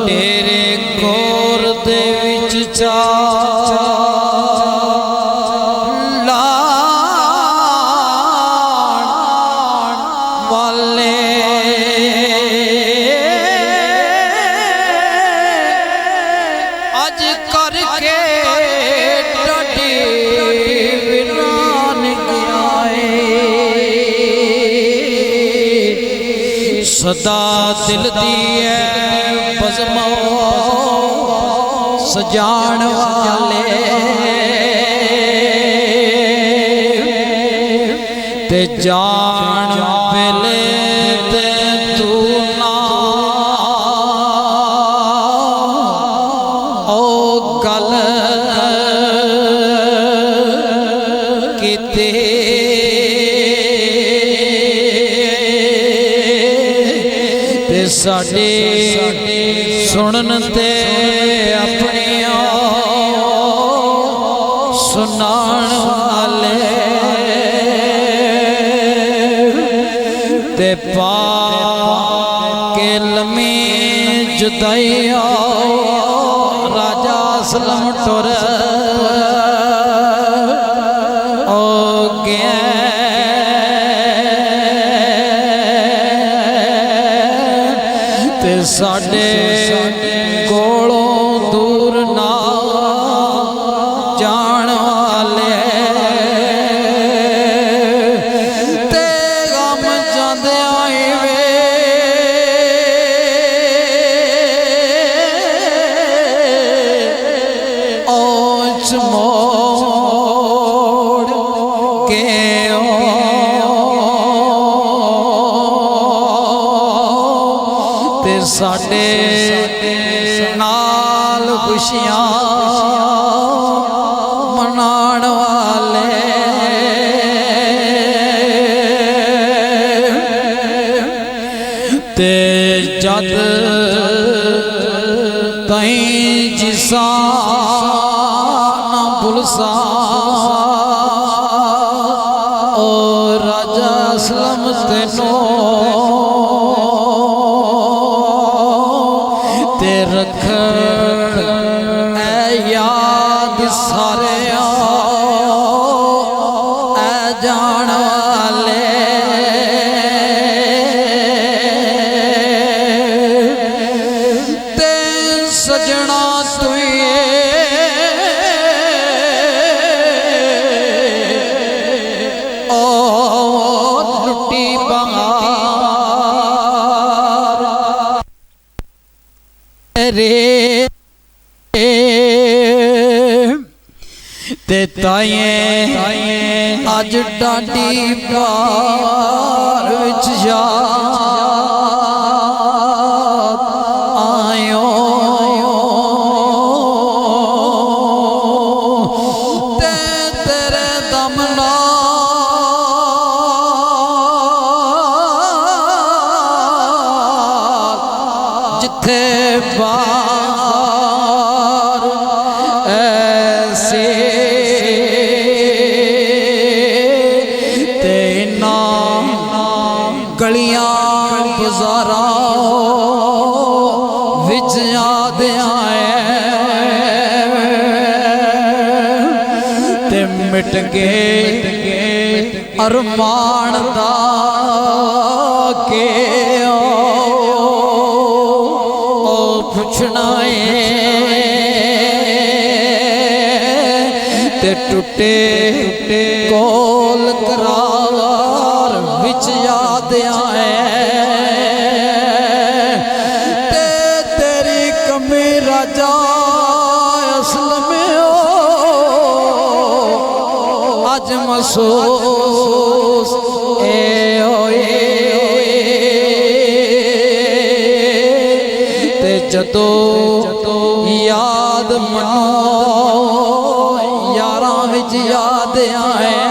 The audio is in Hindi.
तेरे कोर दे विच सदा दिल दिए बज़मो सजान वाले ते जान वेले ते तू ना ओ गल कीते साडे सुनन ते अपने सुनाण वाले ते पा के लम्मी जुदाई राजा असलम टुर ओ गया साडे कोलों दूर ना जान वाले ते गम जांदे आए वे ओच मोड़ के साडे नाल खुशियां मनाण वाले ते जद तई जिसा ना भुलसा ओ राजा असलम तेनो रखण ऐ याद सारे ऐ जान वाले ते सजना तुई ओ लुटी रे ते ताये अज डाडी प्यार विच याद आयो ते तेरे दम नाल जिथे बार ऐसे तेना गलियां गुजारा विच याद आए ते मिट गए अरमान दा के पुछना ते टूटे कोल करार विच याद आए ते तेरी कमी राजा असलम अज महसूस जदो याद मनो यारां विच याद आए